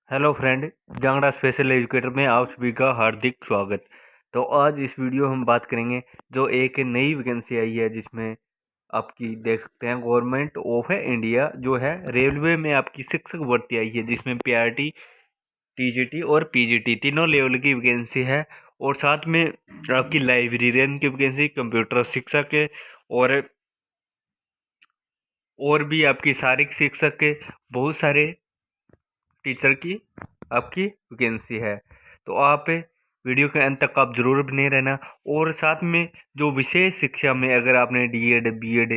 Hello friend, Jangra special educator में आप सभी का हार्दिक स्वागत। तो आज इस वीडियो हम बात करेंगे जो एक नई वैकेंसी आई है जिसमें आपकी देख सकते हैं गवर्नमेंट ऑफ इंडिया जो है रेलवे में आपकी शिक्षक भर्ती आई है जिसमें पीआरटी, टीजीटी और पीजीटी तीनों लेवल की वैकेंसी है। और साथ में आपकी लाइब्रेरियन की वैकेंसी, कंप्यूटर शिक्षक के और भी आपकी शारीरिक शिक्षक के बहुत सारे टीचर की आपकी वैकेंसी है। तो आप वीडियो के अंत तक आप जरूर बने रहना। और साथ में जो विशेष शिक्षा में अगर आपने डीएड बीएड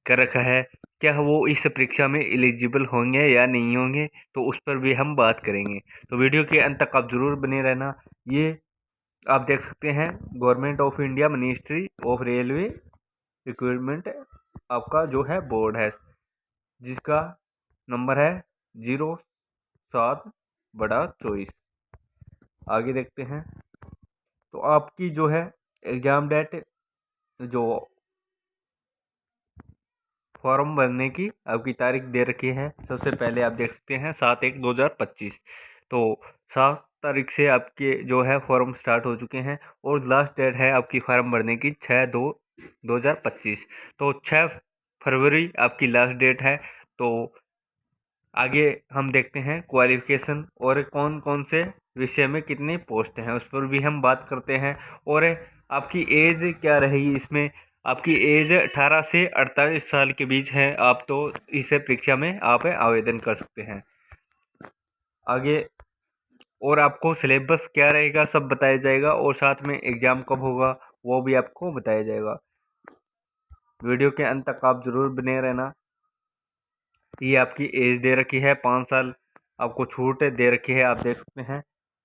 कर रखा है, क्या वो इस परीक्षा में एलिजिबल होंगे या नहीं होंगे, तो उस पर भी हम बात करेंगे। तो वीडियो के अंत तक आप जरूर बने रहना। ये आप देख सकते हैं government of India ministry of railway recruitment आपका जो है बोर्ड है जिसका नंबर है 07/24। आगे देखते हैं। तो आपकी जो है एग्जाम डेट, जो फॉर्म भरने की आपकी तारीख दे रखी है, सबसे पहले आप देख सकते हैं 7/1/2025। तो 7 तारीख से आपके जो है फॉर्म स्टार्ट हो चुके हैं और लास्ट डेट है आपकी फॉर्म भरने की 6/2/2025। तो 6 फरवरी आपकी लास्ट डेट है। तो आगे हम देखते हैं क्वालिफिकेशन और कौन कौन से विषय में कितनी पोस्ट हैं, उस पर भी हम बात करते हैं। और आपकी एज क्या रहेगी इसमें, आपकी एज 18 से 48 साल के बीच है आप, तो इस परीक्षा में आप आवेदन कर सकते हैं। आगे और आपको सिलेबस क्या रहेगा सब बताया जाएगा और साथ में एग्ज़ाम कब होगा वो भी आपको बताया जाएगा। वीडियो के अंत तक आप ज़रूर बने रहना। ये आपकी एज दे रखी है 5 साल, आपको छूट दे रखी है, आप देख सकते हैं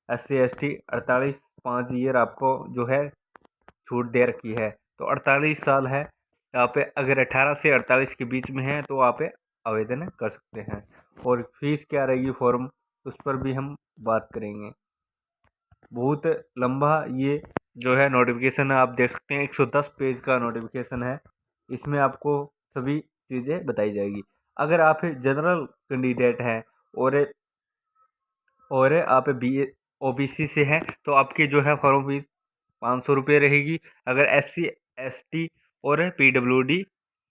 SC ST 48 5 ईयर आपको जो है छूट दे रखी है। तो 48 साल है यहाँ पे, अगर 18 से 48 के बीच में है तो आप आवेदन कर सकते हैं। और फीस क्या रहेगी फॉर्म, उस पर भी हम बात करेंगे। बहुत लंबा ये जो है नोटिफिकेशन है, आप देख सकते हैं 110 पेज का नोटिफिकेशन है। इसमें आपको सभी चीज़ें बताई जाएगी। अगर आप जनरल कैंडिडेट हैं और आप OBC से हैं तो आपकी जो है फॉर्म फीस 500 रुपये रहेगी। अगर SC ST और PWD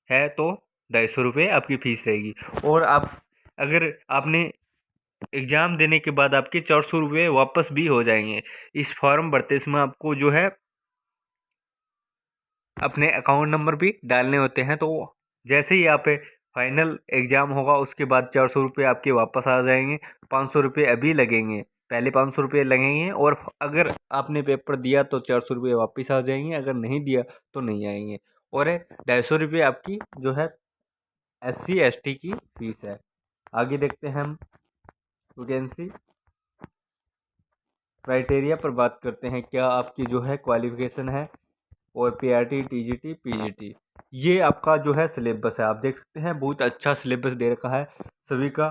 है तो 250 रुपये आपकी फीस रहेगी। और आप अगर आपने एग्ज़ाम देने के बाद आपके 400 रुपये वापस भी हो जाएंगे। इस फॉर्म भरते समय आपको जो है अपने अकाउंट नंबर भी डालने होते हैं। तो जैसे ही आप फाइनल एग्ज़ाम होगा उसके बाद 400 रुपये आपके वापस आ जाएंगे। 500 रुपये अभी लगेंगे, पहले 500 रुपये लगेंगे और अगर आपने पेपर दिया तो 400 रुपये वापस आ जाएंगे, अगर नहीं दिया तो नहीं आएंगे। और 250 रुपये आपकी जो है SC ST की फीस है। आगे देखते हैं हम वैकेंसी क्राइटेरिया पर बात करते हैं, क्या आपकी जो है क्वालिफिकेशन है। और PRT TGT PGT ये आपका जो है सिलेबस है, आप देख सकते हैं बहुत अच्छा सिलेबस दे रखा है सभी का,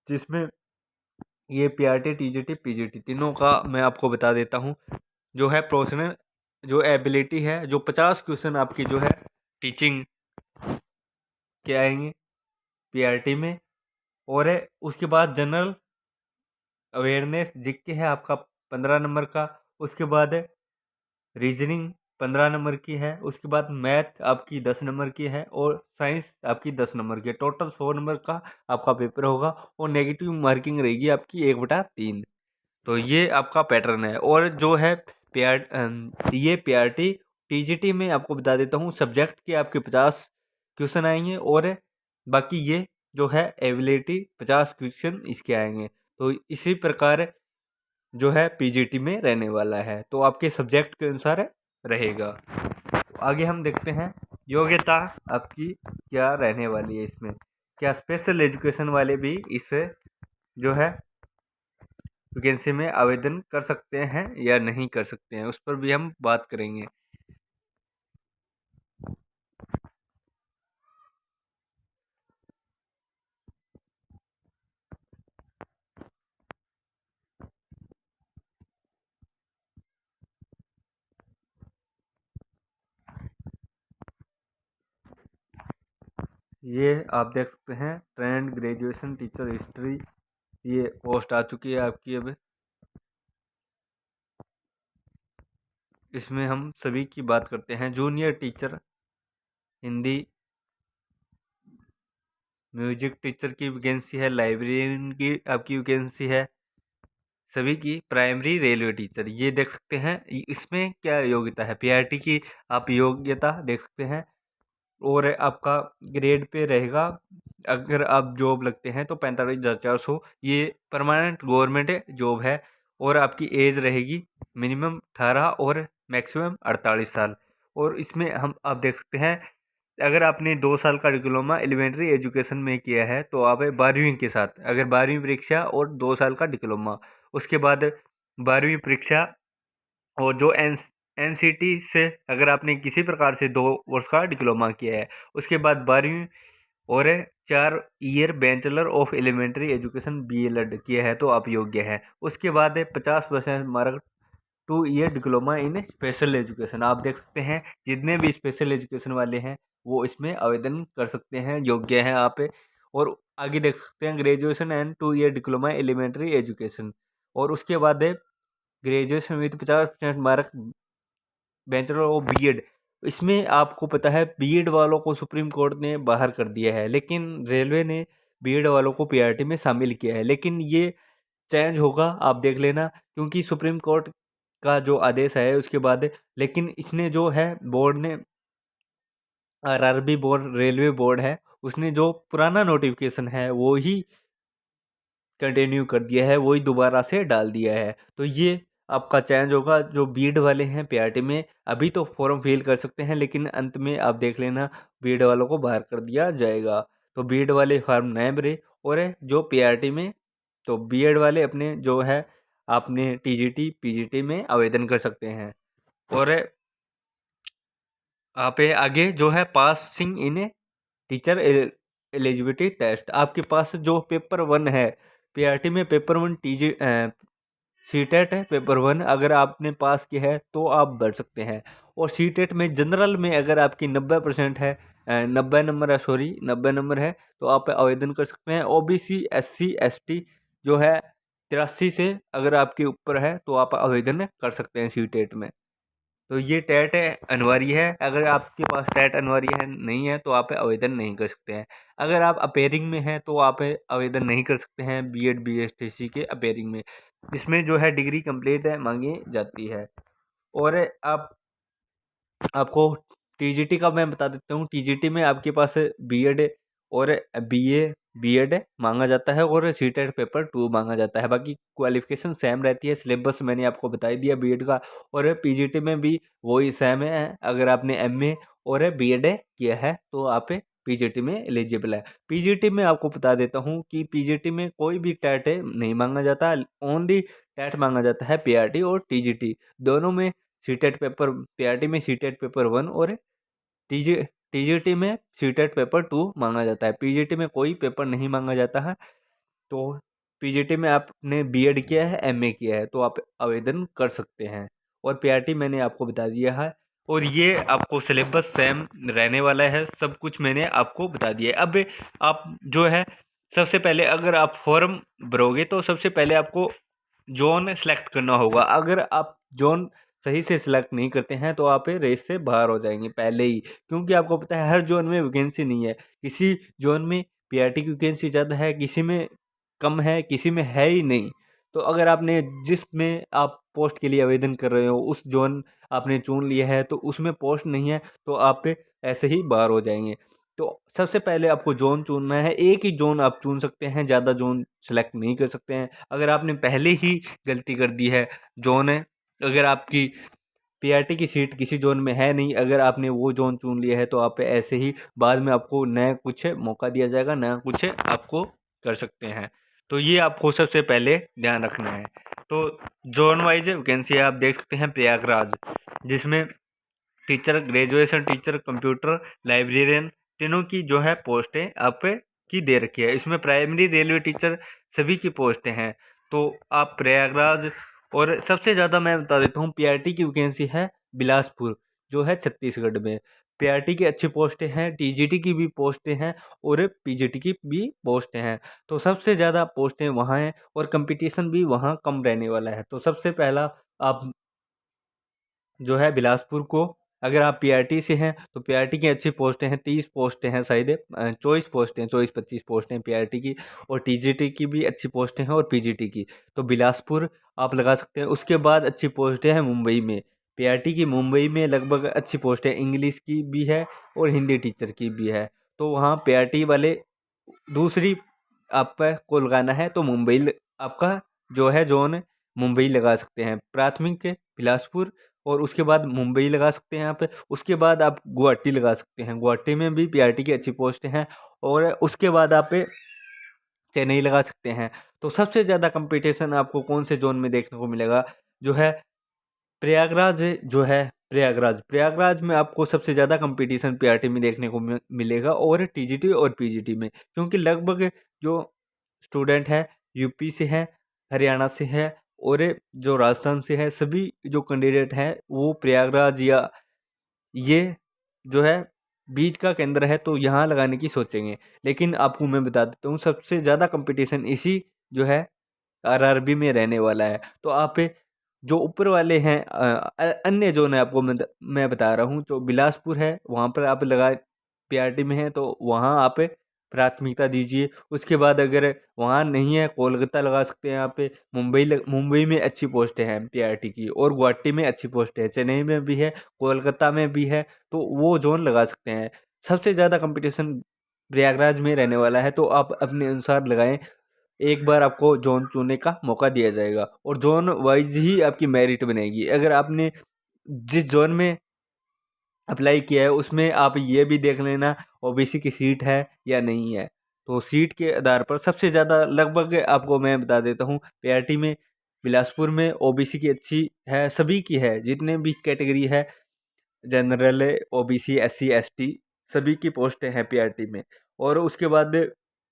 जिसमें ये PRT TGT PGT तीनों का मैं आपको बता देता हूँ। जो है प्रोफेशनल जो एबिलिटी है, जो 50 क्वेश्चन आपकी जो है टीचिंग के आएंगे PRT में। और उसके बाद जनरल अवेयरनेस जीके है आपका 15 नंबर का। उसके बाद रीजनिंग 15 नंबर की है। उसके बाद मैथ आपकी 10 नंबर की है और साइंस आपकी 10 नंबर की है। टोटल 100 नंबर का आपका पेपर होगा और नेगेटिव मार्किंग रहेगी आपकी 1/3। तो ये आपका पैटर्न है। और जो है ये PRT TGT में आपको बता देता हूँ सब्जेक्ट के आपके 50 क्वेश्चन आएंगे और बाकी ये जो है एबिलिटी 50 क्वेश्चन इसके आएंगे। तो इसी प्रकार जो है PGT में रहने वाला है, तो आपके सब्जेक्ट के अनुसार रहेगा। तो आगे हम देखते हैं योग्यता आपकी क्या रहने वाली है इसमें, क्या स्पेशल एजुकेशन वाले भी इस जो है वैकेंसी में आवेदन कर सकते हैं या नहीं कर सकते हैं, उस पर भी हम बात करेंगे। ये आप देख सकते हैं ट्रेंड ग्रेजुएशन टीचर हिस्ट्री ये पोस्ट आ चुकी है आपकी अब। इसमें हम सभी की बात करते हैं। Junior teacher Hindi, music teacher की वैकेंसी है, लाइब्रेरियन की आपकी वैकेंसी है, सभी की प्राइमरी रेलवे टीचर ये देख सकते हैं। इसमें क्या योग्यता है, पीआरटी की आप योग्यता देख सकते हैं। और आपका ग्रेड पे रहेगा, अगर आप जॉब लगते हैं तो 45,400, ये परमानेंट गवर्नमेंट जॉब है। और आपकी एज रहेगी मिनिमम 18 और मैक्सिमम 48 साल। और इसमें हम आप देख सकते हैं, अगर आपने 2 साल का डिप्लोमा एलिमेंट्री एजुकेशन में किया है तो आप 12वीं के साथ, अगर 12वीं परीक्षा और 2 साल का डिप्लोमा, उसके बाद 12वीं परीक्षा, और जो एनसीटी से अगर आपने किसी प्रकार से 2 वर्ष का डिप्लोमा किया है, उसके बाद 12वीं और 4 year bachelor of elementary education BElEd किया है तो आप योग्य है। उसके बाद 50% mark 2 year diploma in special education. आप देख सकते हैं जितने भी स्पेशल एजुकेशन वाले हैं वो इसमें आवेदन कर सकते हैं, योग्य हैं आप। और आगे देख सकते हैं graduation and 2 year diploma elementary education. और उसके बाद है graduation with 50% mark bachelor of BEd. इसमें आपको पता है बीएड वालों को सुप्रीम कोर्ट ने बाहर कर दिया है, लेकिन रेलवे ने बीएड वालों को पीआरटी में शामिल किया है। लेकिन ये चेंज होगा, आप देख लेना, क्योंकि सुप्रीम कोर्ट का जो आदेश है उसके बाद। लेकिन इसने जो है बोर्ड ने, आरआरबी बोर्ड रेलवे बोर्ड है, उसने जो पुराना नोटिफिकेशन है वो ही कंटिन्यू कर दिया है, वही दोबारा से डाल दिया है। तो ये आपका चेंज होगा। जो बीएड वाले हैं पीआरटी में अभी तो फॉर्म फिल कर सकते हैं, लेकिन अंत में आप देख लेना बीएड वालों को बाहर कर दिया जाएगा। तो बीएड वाले फॉर्म नए भरे। और जो पीआरटी में, तो बीएड वाले अपने जो है आपने टीजीटी पीजीटी में आवेदन कर सकते हैं। और आप आगे जो है passing in teacher eligibility test, आपके पास जो पेपर 1 है पीआरटी में, पेपर 1 टीजी सीटेट है पेपर 1, अगर आपने पास किया है तो आप बढ़ सकते हैं। और सीटेट में जनरल में अगर आपकी 90% है, 90 नंबर है, सॉरी 90 नंबर है, तो आप आवेदन कर सकते हैं। ओबीसी एससी एसटी जो है 83 से अगर आपके ऊपर है तो आप आवेदन कर सकते हैं सीटेट में। तो ये टेट है अनिवार्य है, अगर आपके पास टेट अनिवार्य है नहीं है तो आप आवेदन नहीं कर सकते हैं। अगर आप अपेयरिंग में हैं तो आप आवेदन नहीं कर सकते हैं बीएड बीएसटीसी के अपेयरिंग में। इसमें जो है डिग्री कंप्लीट है मांगी जाती है। और आप आपको टीजीटी का मैं बता देता हूँ। टीजीटी में आपके पास बीएड और बीए बीएड मांगा जाता है और सीटेट पेपर 2 मांगा जाता है। बाकी क्वालिफिकेशन सेम रहती है, सिलेबस मैंने आपको बता ही दिया बीएड का। और पीजीटी में भी वही सेम है, अगर आपने एमए और बीएड किया है तो आप पीजीटी में एलिजिबल है। पीजीटी में आपको बता देता हूँ कि पीजीटी में कोई भी टेट नहीं मांगा जाता, ओनली टेट मांगा जाता है पीआरटी और टीजीटी दोनों में। सीटेट पेपर पीआरटी में सीटेट पेपर 1 और टीजी टीजीटी में सीटेट पेपर 2 मांगा जाता है। पीजीटी में कोई पेपर नहीं मांगा जाता है। तो पीजीटी में आपने बीएड किया है, एमए किया है तो आप आवेदन कर सकते हैं। और पीआरटी मैंने आपको बता दिया है। और ये आपको सिलेबस सेम रहने वाला है, सब कुछ मैंने आपको बता दिया है। अब आप जो है सबसे पहले अगर आप फॉर्म भरोगे तो सबसे पहले आपको जोन सेलेक्ट करना होगा। अगर आप जोन सही से सिलेक्ट नहीं करते हैं तो आप रेस से बाहर हो जाएंगे पहले ही, क्योंकि आपको पता है हर जोन में वैकेंसी नहीं है। किसी जोन में पीआरटी की वैकेंसी ज़्यादा है, किसी में कम है, किसी में है ही नहीं। तो अगर आपने जिसमें आप पोस्ट के लिए आवेदन कर रहे हो उस जोन आपने चुन लिया है तो उसमें पोस्ट नहीं है तो आप ऐसे ही बाहर हो जाएंगे। तो सबसे पहले आपको जोन चुनना है, एक ही जोन आप चुन सकते हैं, ज़्यादा जोन सेलेक्ट नहीं कर सकते हैं। अगर आपने पहले ही गलती कर दी है, जोन है, अगर आपकी पीआरटी की सीट किसी जोन में है नहीं, अगर आपने वो जोन चुन लिया है तो आप ऐसे ही बाद में आपको नया कुछ मौका दिया जाएगा, नया कुछ आपको कर सकते हैं। तो ये आपको सबसे पहले ध्यान रखना है। तो जोन वाइज वैकेंसी आप देख सकते हैं प्रयागराज, जिसमें teacher, graduation teacher, computer, librarian, तीनों की जो है पोस्टें आप की दे रखी है। इसमें प्राइमरी रेलवे टीचर सभी की पोस्टें हैं। तो आप प्रयागराज, और सबसे ज़्यादा मैं बता देता हूँ पीआरटी की वैकेंसी है बिलासपुर जो है छत्तीसगढ़ में। पीआरटी की अच्छी पोस्टें हैं, टीजीटी की भी पोस्टें हैं और पीजीटी की भी पोस्टें हैं। तो सबसे ज़्यादा पोस्टें वहाँ हैं और कंपटीशन भी वहाँ कम रहने वाला है। तो सबसे पहला आप जो है बिलासपुर को, अगर आप पीआरटी से हैं तो पीआरटी की अच्छी पोस्टें हैं, 30 पोस्टें हैं शायद, 24-25 पोस्टें हैं पीआरटी की, और टीजीटी की भी अच्छी पोस्टें हैं और पीजीटी की। तो बिलासपुर आप लगा सकते हैं। उसके बाद अच्छी पोस्टें हैं मुंबई में, पीआरटी की मुंबई में लगभग अच्छी पोस्टें इंग्लिश की भी है और हिंदी टीचर की भी है। तो वहाँ पीआरटी वाले दूसरी आप को लगाना है तो मुंबई आपका जो है जोन मुंबई लगा सकते हैं, प्राथमिक के बिलासपुर, और उसके बाद मुंबई लगा सकते हैं आप। उसके बाद आप गुवाहाटी लगा सकते हैं, गुवाहाटी में भी पीआरटी की अच्छी पोस्ट हैं। और उसके बाद आप चेन्नई लगा सकते हैं। तो सबसे ज़्यादा कंपटीशन आपको कौन से जोन में देखने को मिलेगा, जो है प्रयागराज, जो है प्रयागराज, प्रयागराज में आपको सबसे ज़्यादा कंपटीशन पीआरटी में देखने को मिलेगा और टीजीटी और पीजीटी में, क्योंकि लगभग जो स्टूडेंट है यूपी से है, हरियाणा से है और जो राजस्थान से है, सभी जो कैंडिडेट हैं वो प्रयागराज या ये जो है बीच का केंद्र है तो यहाँ लगाने की सोचेंगे। लेकिन आपको मैं बता देता हूँ सबसे ज़्यादा कंपटीशन इसी जो है आरआरबी में रहने वाला है। तो आप जो ऊपर वाले हैं अन्य जोन है, आपको मैं बता रहा हूँ, जो बिलासपुर है वहाँ पर आप लगा पीआरटी में है तो वहाँ आप प्राथमिकता दीजिए। उसके बाद अगर वहाँ नहीं है, कोलकाता लगा सकते हैं यहाँ पे, मुंबई में अच्छी पोस्ट है पीआरटी की, और गुवाहाटी में अच्छी पोस्ट है, चेन्नई में भी है, कोलकाता में भी है, तो वो जोन लगा सकते हैं। सबसे ज़्यादा कंपटीशन प्रयागराज में रहने वाला है, तो आप अपने अनुसार लगाएं। एक बार आपको जोन चुनने का मौका दिया जाएगा और जोन वाइज ही आपकी मेरिट बनेगी। अगर आपने जिस जोन में अप्लाई किया है उसमें आप ये भी देख लेना ओबीसी की सीट है या नहीं है। तो सीट के आधार पर सबसे ज़्यादा लगभग आपको मैं बता देता हूँ, पीआरटी में बिलासपुर में ओबीसी की अच्छी है, सभी की है, जितने भी कैटेगरी है, जनरल, ओबीसी, एससी, एसटी, सभी की पोस्टें हैं पीआरटी में। और उसके बाद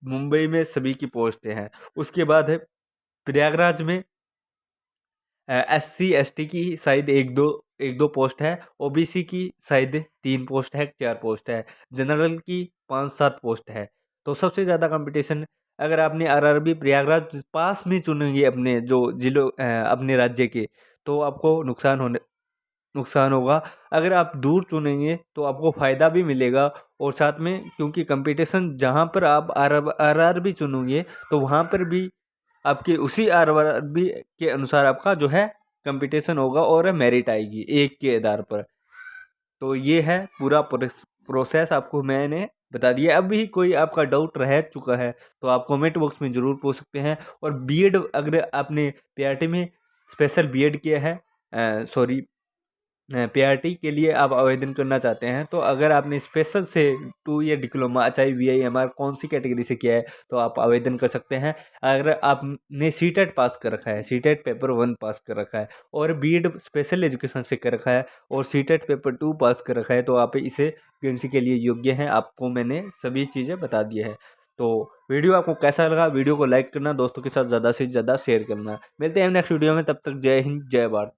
मुंबई में सभी की पोस्टें हैं। उसके बाद है प्रयागराज में एससी एसटी की शायद एक दो पोस्ट है, ओबीसी की शायद 3 पोस्ट है, 4 पोस्ट है, जनरल की 5-7 पोस्ट है। तो सबसे ज़्यादा कंपटीशन, अगर आपने आरआरबी प्रयागराज पास में चुनेंगे अपने जो जिलों अपने राज्य के, तो आपको नुकसान होगा। अगर आप दूर चुनेंगे तो आपको फ़ायदा भी मिलेगा। और साथ में क्योंकि कंपटीशन जहाँ पर आप आरआरबी चुनोगे तो वहाँ पर भी आपके उसी आरआरबी के अनुसार आपका जो है कंपटीशन होगा और मेरिट आएगी एक के आधार पर। तो ये है पूरा प्रोसेस आपको मैंने बता दिया। अभी कोई आपका डाउट रह चुका है तो आप कमेंट बॉक्स में ज़रूर पूछ सकते हैं। और बीएड अगर आपने पीआरटी में स्पेशल बीएड किया है, सॉरी, पीआरटी के लिए आप आवेदन करना चाहते हैं, तो अगर आपने स्पेशल से 2 ईयर डिप्लोमा चाहे वीआईएमआर कौन सी कैटेगरी से किया है तो आप आवेदन कर सकते हैं। अगर आपने सीटेट पास कर रखा है, सीटेट पेपर 1 पास कर रखा है और बीएड स्पेशल एजुकेशन से कर रखा है और सीटेट पेपर 2 पास कर रखा है तो आप इसे वैकेंसी के लिए योग्य हैं। आपको मैंने सभी चीज़ें बता दी है। तो वीडियो आपको कैसा लगा, वीडियो को लाइक करना, दोस्तों के साथ ज़्यादा से ज़्यादा शेयर करना। मिलते हैं नेक्स्ट वीडियो में, तब तक जय हिंद जय भारत।